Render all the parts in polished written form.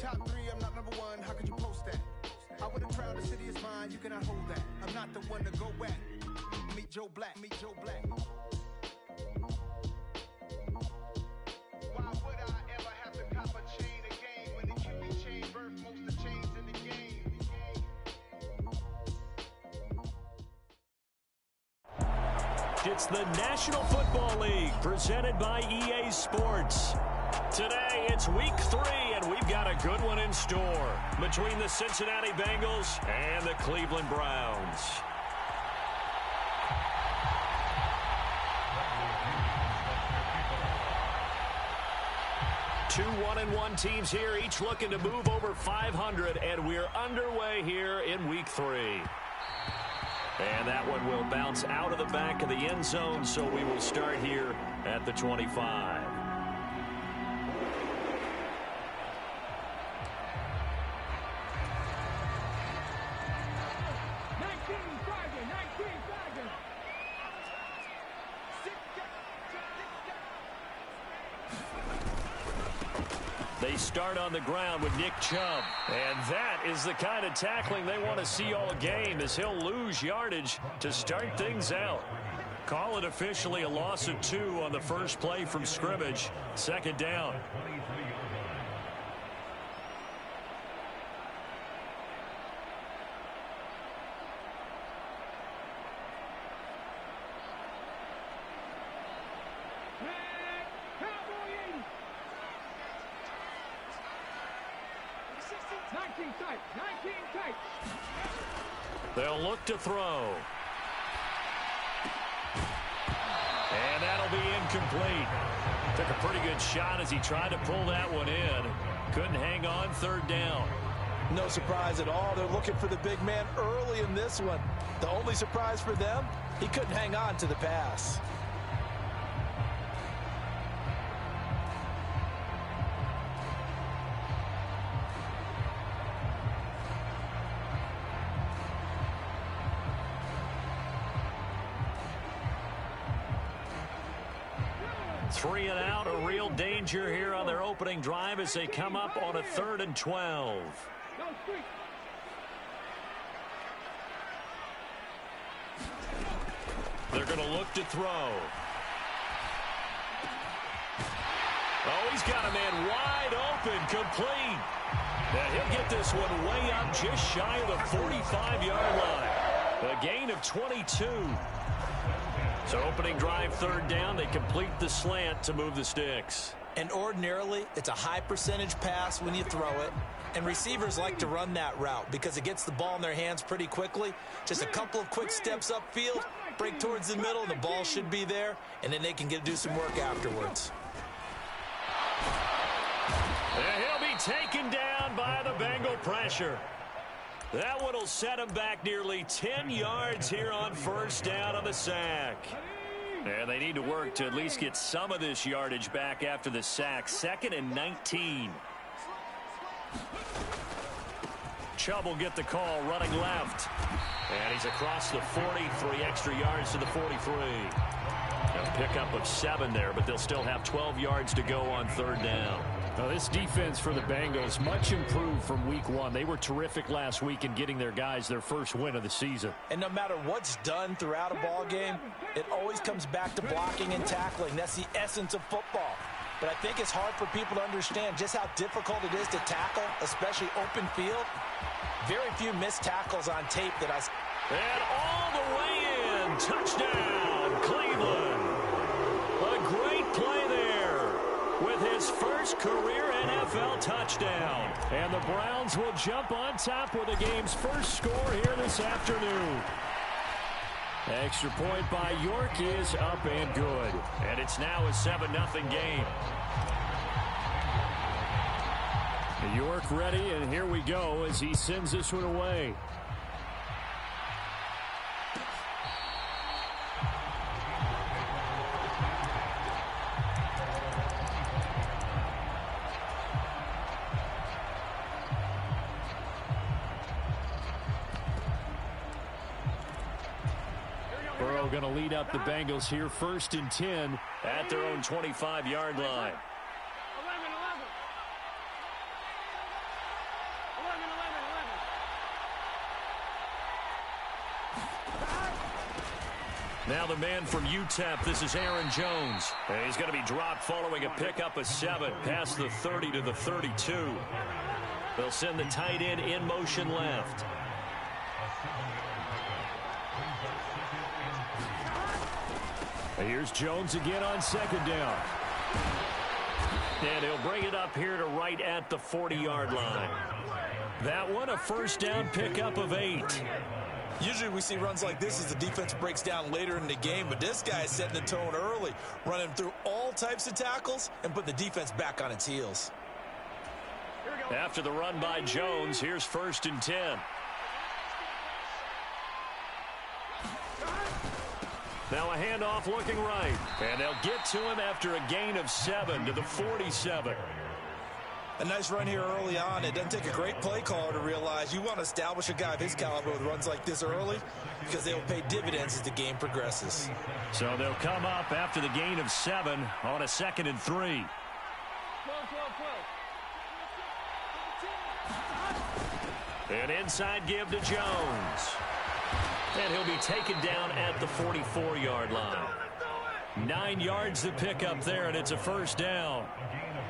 top 3, I'm not number 1. How could you post that? I would have crowned the city is mine. You cannot hold that. I'm not the one to go at. Meet Joe Black. Meet Joe Black. Why would I ever have to cop a chain again when the QB chain birth most of the chains in the game? It's the National Football League presented by EA Sports. Today, it's week 3, and we've got a good one in store between the Cincinnati Bengals and the Cleveland Browns. Two 1-1 teams here, each looking to move over 500, and we're underway here in week 3. And that one will bounce out of the back of the end zone, so we will start here at the 25. They start on the ground with Nick Chubb. And that is the kind of tackling they want to see all game, as he'll lose yardage to start things out. Call it officially a loss of 2 on the first play from scrimmage. Second down. They'll look to throw. And that'll be incomplete. Took a pretty good shot as he tried to pull that one in. Couldn't hang on. Third down. No surprise at all. They're looking for the big man early in this one. The only surprise for them, he couldn't hang on to the pass. Three and out, a real danger here on their opening drive as they come up on a 3rd and 12. They're going to look to throw. Oh, he's got a man wide open, complete. Now he'll get this one way up just shy of the 45-yard line. A gain of 22. So opening drive, 3rd down, they complete the slant to move the sticks. And ordinarily, it's a high percentage pass when you throw it. And receivers like to run that route because it gets the ball in their hands pretty quickly. Just a couple of quick steps upfield, break towards the middle, and the ball should be there. And then they can do some work afterwards. And he'll be taken down by the Bengal pressure. That one will set him back nearly 10 yards here on 1st down on the sack. And they need to work to at least get some of this yardage back after the sack. 2nd and 19. Chubb will get the call running left. And he's across the 43 extra yards to the 43. A pickup of 7 there, but they'll still have 12 yards to go on 3rd down. Now, this defense for the Bengals much improved from week 1. They were terrific last week in getting their guys their first win of the season. And no matter what's done throughout a ball game, it always comes back to blocking and tackling. That's the essence of football. But I think it's hard for people to understand just how difficult it is to tackle, especially open field. Very few missed tackles on tape that I... And all the way in. Touchdown, Cleveland. A great play there with his first career NFL touchdown. And the Browns will jump on top with the game's first score here this afternoon. Extra point by York is up and good. And it's now a 7-0 game. York ready, and here we go as he sends this one away. Burrow going to lead up the Bengals here, 1st and 10 at their own 25-yard line. Now the man from UTEP, this is Aaron Jones. And he's going to be dropped following a pickup of 7 past the 30 to the 32. They'll send the tight end in motion left. Here's Jones again on second down. And he'll bring it up here to right at the 40-yard line. That one a first down pickup of 8. Usually we see runs like this as the defense breaks down later in the game, but this guy is setting the tone early, running through all types of tackles and put the defense back on its heels. After the run by Jones, here's 1st and 10. Now a handoff looking right, and they'll get to him after a gain of 7 to the 47. A nice run here early on. It doesn't take a great play caller to realize you want to establish a guy of his caliber with runs like this early because they will pay dividends as the game progresses. So they'll come up after the gain of 7 on a 2nd and 3. An inside give to Jones. And he'll be taken down at the 44-yard line. 9 yards to pick up there, and it's a first down.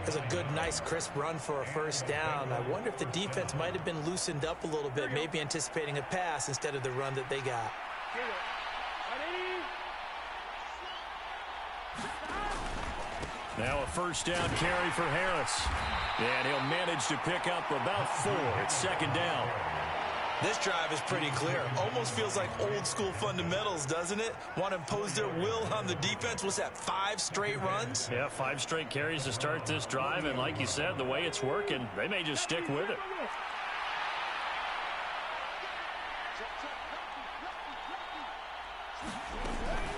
That's a good, nice, crisp run for a first down. I wonder if the defense might have been loosened up a little bit, maybe anticipating a pass instead of the run that they got. Now a first down carry for Harris. And he'll manage to pick up about 4. It's 2nd down. This drive is pretty clear. Almost feels like old school fundamentals, doesn't it? Want to impose their will on the defense. What's that, 5 straight runs? Yeah, 5 straight carries to start this drive. And like you said, the way it's working, they may just stick with it.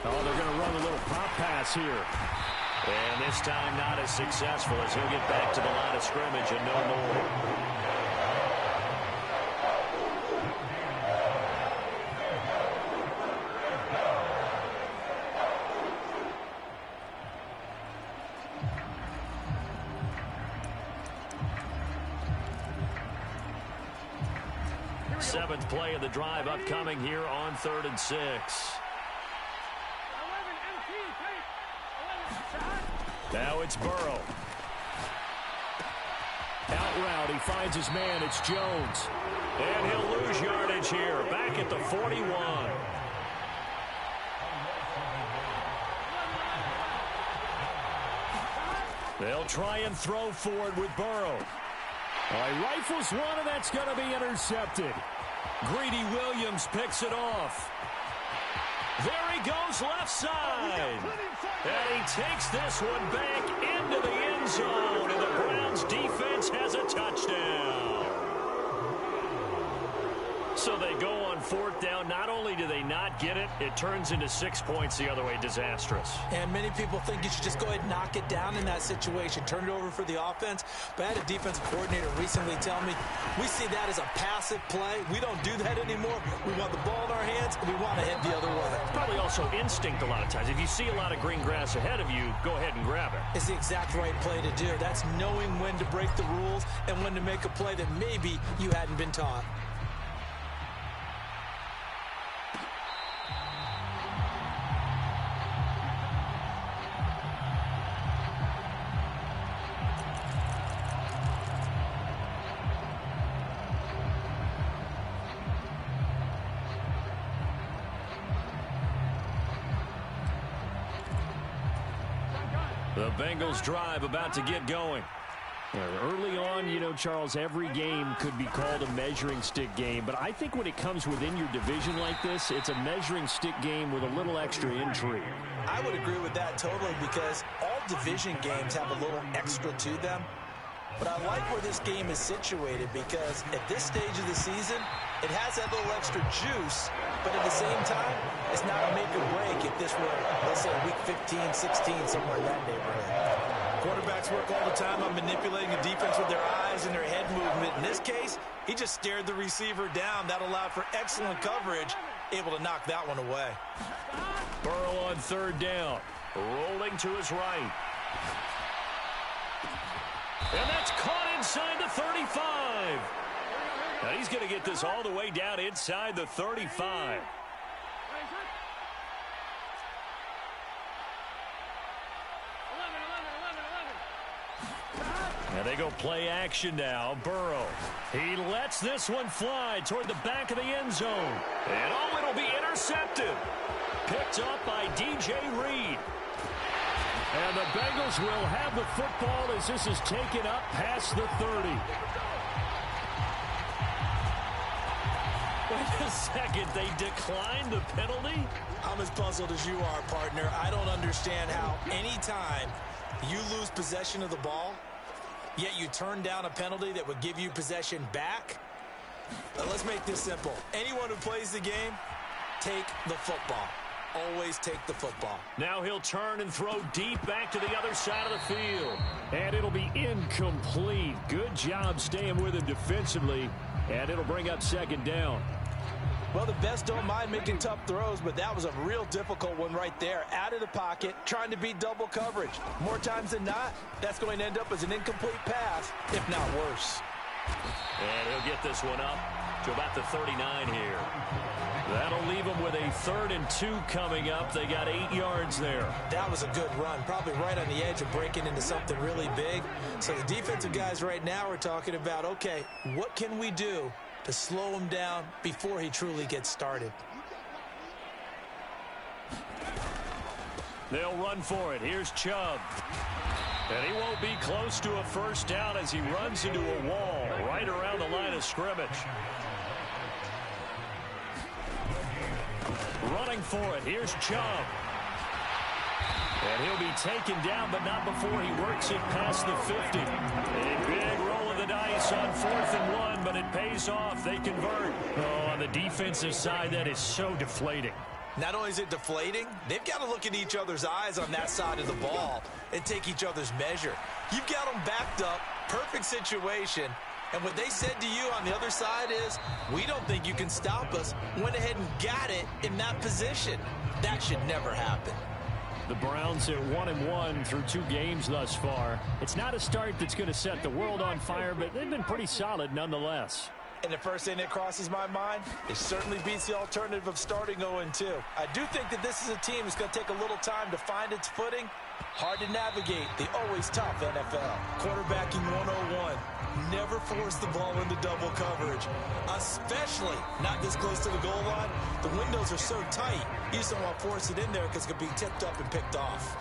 Oh, they're going to run a little pop pass here. And this time not as successful as he'll get back to the line of scrimmage and no more. Seventh play of the drive upcoming here on 3rd and 6. Now it's Burrow. Out route, he finds his man. It's Jones. And he'll lose yardage here. Back at the 41. They'll try and throw forward with Burrow. He rifles one, and that's going to be intercepted. Greedy Williams picks it off. There he goes left side. And he takes this one back into the end zone. And the Browns defense has a touchdown. So they go on 4th down. Not only do they not get it, it turns into 6 points the other way. Disastrous. And many people think you should just go ahead and knock it down in that situation. Turn it over for the offense. But I had a defensive coordinator recently tell me, we see that as a passive play. We don't do that anymore. We want the ball in our hands, and we want to head the other way. Probably also instinct a lot of times. If you see a lot of green grass ahead of you, go ahead and grab it. It's the exact right play to do. That's knowing when to break the rules and when to make a play that maybe you hadn't been taught. The Bengals drive about to get going. Early on, you know, Charles, every game could be called a measuring stick game. But I think when it comes within your division like this, it's a measuring stick game with a little extra intrigue. I would agree with that totally because all division games have a little extra to them. But I like where this game is situated because at this stage of the season, it has that little extra juice. But at the same time, it's not a make or break if this were, let's say, week 15, 16, somewhere in that neighborhood. Quarterbacks work all the time on manipulating the defense with their eyes and their head movement. In this case, he just stared the receiver down. That allowed for excellent coverage, able to knock that one away. Burrow on 3rd down, rolling to his right. And that's caught inside the 35. Now he's going to get this all the way down inside the 35. And they go play action now. Burrow. He lets this one fly toward the back of the end zone. And oh, it'll be intercepted. Picked up by DJ Reed. And the Bengals will have the football as this is taken up past the 30. Wait a second, they declined the penalty? I'm as puzzled as you are, partner. I don't understand how anytime you lose possession of the ball, yet you turn down a penalty that would give you possession back. Let's make this simple. Anyone who plays the game, take the football. Always take the football. Now he'll turn and throw deep back to the other side of the field. And it'll be incomplete. Good job staying with him defensively. And it'll bring up second down. Well, the best don't mind making tough throws, but that was a real difficult one right there. Out of the pocket, trying to beat double coverage. More times than not, that's going to end up as an incomplete pass, if not worse. And he'll get this one up to about the 39 here. That'll leave them with a 3rd and 2 coming up. They got 8 yards there. That was a good run, probably right on the edge of breaking into something really big. So the defensive guys right now are talking about, okay, what can we do to slow him down before he truly gets started? They'll run for it. Here's Chubb. And he won't be close to a first down as he runs into a wall right around the line of scrimmage. Running for it. Here's Chubb. And he'll be taken down, but not before he works it past the 50. A big roll of the dice on 4th and 1, but it pays off. They convert. Oh, on the defensive side, that is so deflating. Not only is it deflating, they've got to look in each other's eyes on that side of the ball and take each other's measure. You've got them backed up, perfect situation, and what they said to you on the other side is, we don't think you can stop us. Went ahead and got it in that position. That should never happen. The Browns at 1-1 through 2 games thus far. It's not a start that's going to set the world on fire, but they've been pretty solid nonetheless. And the first thing that crosses my mind, it certainly beats the alternative of starting 0-2. I do think that this is a team that's going to take a little time to find its footing. Hard to navigate the always tough NFL. Quarterbacking 101. Never force the ball into double coverage, especially not this close to the goal line. The windows are so tight, you just don't want to force it in there because it could be tipped up and picked off.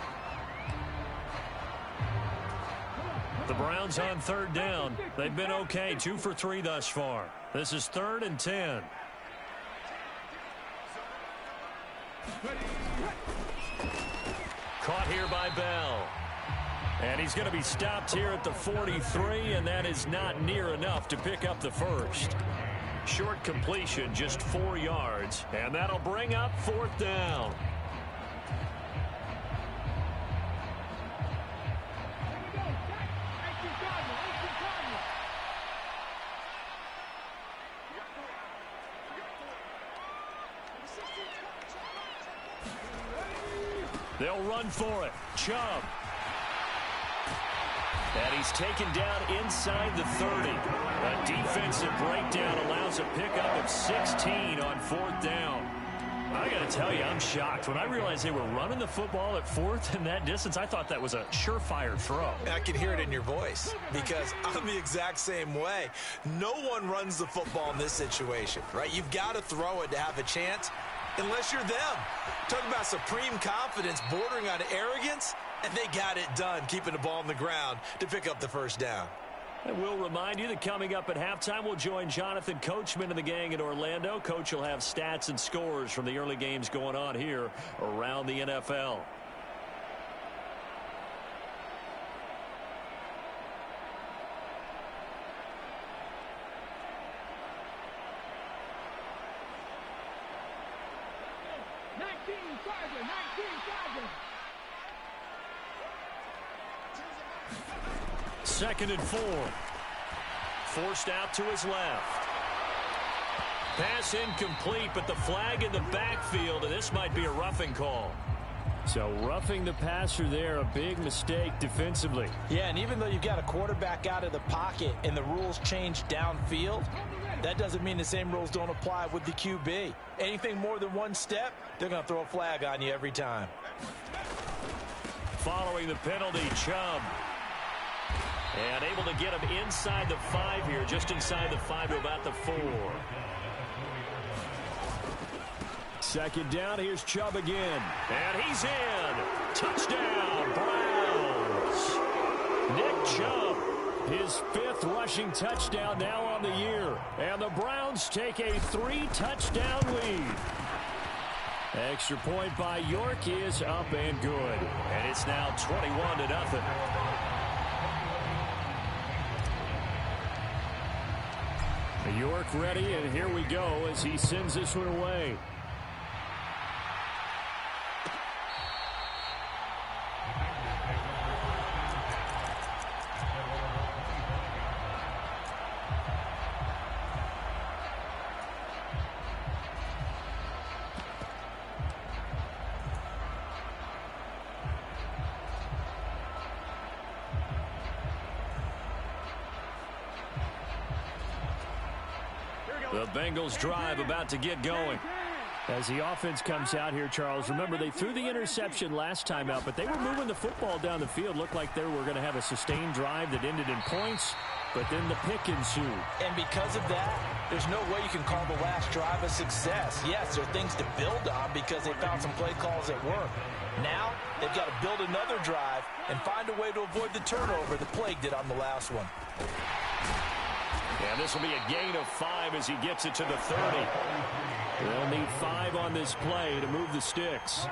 The Browns on 3rd down. They've been okay, 2 for 3 thus far. This is 3rd and 10. Caught here by Bell. And he's going to be stopped here at the 43, and that is not near enough to pick up the first. Short completion, just 4 yards, and that'll bring up 4th down. They'll run for it. Chubb. And he's taken down inside the 30. A defensive breakdown allows a pickup of 16 on 4th down. I got to tell you, I'm shocked. When I realized they were running the football at 4th in that distance, I thought that was a surefire throw. I can hear it in your voice because I'm the exact same way. No one runs the football in this situation, right? You've got to throw it to have a chance unless you're them. Talking about supreme confidence bordering on arrogance. And they got it done, keeping the ball on the ground to pick up the first down. And we'll remind you that coming up at halftime, we'll join Jonathan Coachman and the gang in Orlando. Coach will have stats and scores from the early games going on here around the NFL. Second and 4. Forced out to his left. Pass incomplete, but the flag in the backfield, and this might be a roughing call. So roughing the passer there, a big mistake defensively. Yeah, and even though you've got a quarterback out of the pocket and the rules change downfield, that doesn't mean the same rules don't apply with the QB. Anything more than one step, they're going to throw a flag on you every time. Following the penalty, Chubb. And able to get him inside the 5 here, just inside the 5 to about the 4. Second down, here's Chubb again. And he's in. Touchdown, Browns. Nick Chubb, his 5th rushing touchdown now on the year. And the Browns take a 3-touchdown lead. Extra point by York is up and good. And it's now 21-0. York ready, and here we go as he sends this one away. The Bengals drive about to get going. As the offense comes out here, Charles, remember they threw the interception last time out, but they were moving the football down the field. Looked like they were going to have a sustained drive that ended in points, but then the pick ensued. And because of that, there's no way you can call the last drive a success. Yes, there are things to build on because they found some play calls that work. Now, they've got to build another drive and find a way to avoid the turnover that plagued it on the last one. And this will be a gain of 5 as he gets it to the 30. They'll need 5 on this play to move the sticks.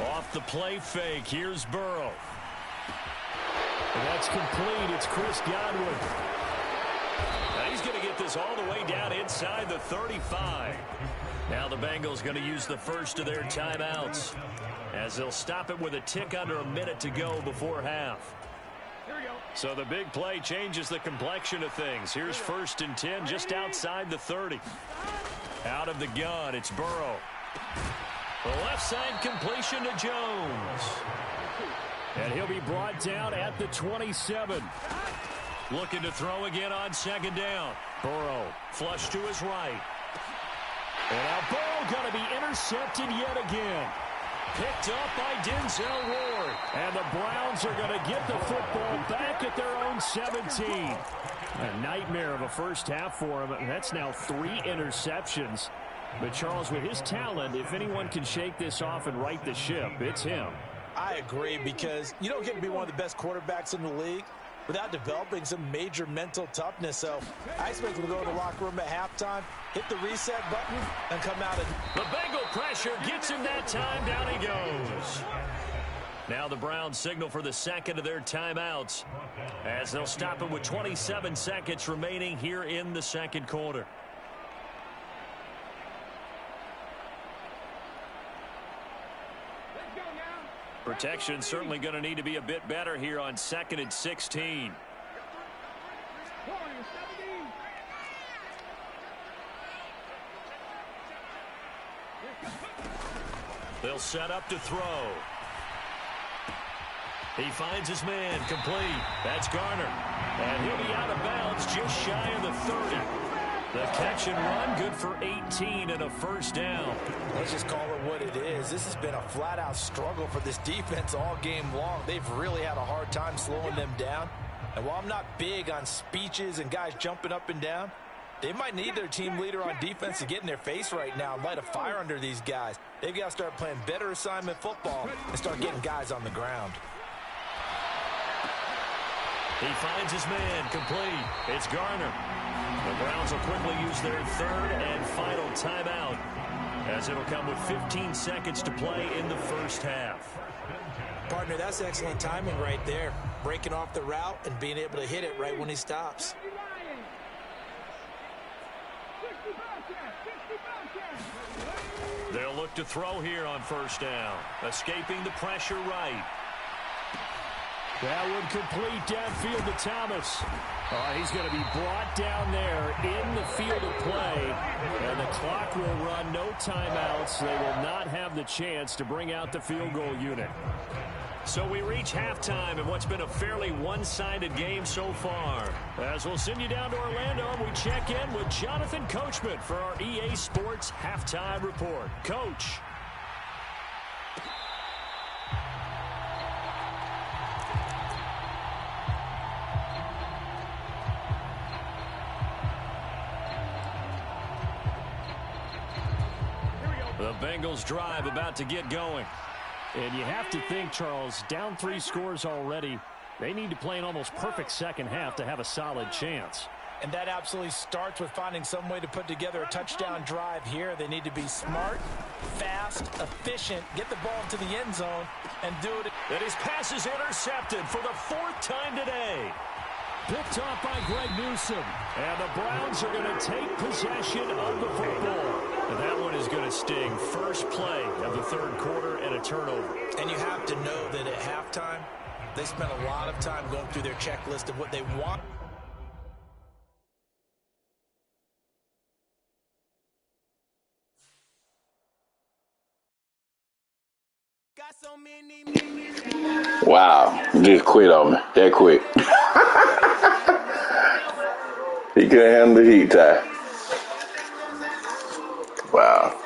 Off the play fake, here's Burrow. And that's complete. It's Chris Godwin. Now he's going to get this all the way down inside the 35. Now the Bengals going to use the first of their timeouts, as they'll stop it with a tick under a minute to go before half. So the big play changes the complexion of things. Here's 1st and 10 just outside the 30. Out of the gun, it's Burrow. The left side completion to Jones. And he'll be brought down at the 27. Looking to throw again on 2nd down. Burrow flush to his right. And now Burrow going to be intercepted yet again. Picked up by Denzel Ward. And the Browns are going to get the football back at their own 17. A nightmare of a first half for him. That's now 3 interceptions. But Charles, with his talent, if anyone can shake this off and right the ship, it's him. I agree, because you don't get to be one of the best quarterbacks in the league without developing some major mental toughness. So I expect him to go to the locker room at halftime, hit the reset button, and come out. The Bengal pressure gets him that time. Down he goes. Now the Browns signal for the second of their timeouts, as they'll stop it with 27 seconds remaining here in the second quarter. Protection certainly going to need to be a bit better here on 2nd and 16. They'll set up to throw. He finds his man, complete. That's Garner. And he'll be out of bounds just shy of the 30. The catch and run, good for 18 and a first down. Let's just call it what it is. This has been a flat-out struggle for this defense all game long. They've really had a hard time slowing them down. And while I'm not big on speeches and guys jumping up and down, they might need their team leader on defense to get in their face right now and light a fire under these guys. They've got to start playing better assignment football and start getting guys on the ground. He finds his man, complete. It's Garner. The Browns will quickly use their 3rd and final timeout, as it'll come with 15 seconds to play in the first half. Partner, that's excellent timing right there. Breaking off the route and being able to hit it right when he stops. They'll look to throw here on 1st down. Escaping the pressure right. That would complete downfield to Thomas. He's going to be brought down there in the field of play, and the clock will run, no timeouts. They will not have the chance to bring out the field goal unit. So we reach halftime in what's been a fairly one-sided game so far. As we'll send you down to Orlando, we check in with Jonathan Coachman for our EA Sports Halftime Report. Coach. The Bengals drive about to get going. And you have to think, Charles, down 3 scores already. They need to play an almost perfect second half to have a solid chance. And that absolutely starts with finding some way to put together a touchdown drive here. They need to be smart, fast, efficient, get the ball into the end zone, and do it. And his pass is intercepted for the 4th time today. Picked off by Greg Newsome. And the Browns are going to take possession of the football. And that one is going to sting. First play of the 3rd quarter and a turnover. And you have to know that at halftime, they spent a lot of time going through their checklist of what they want. Wow, just quit on me that quick. He couldn't handle the heat, Ty. Wow.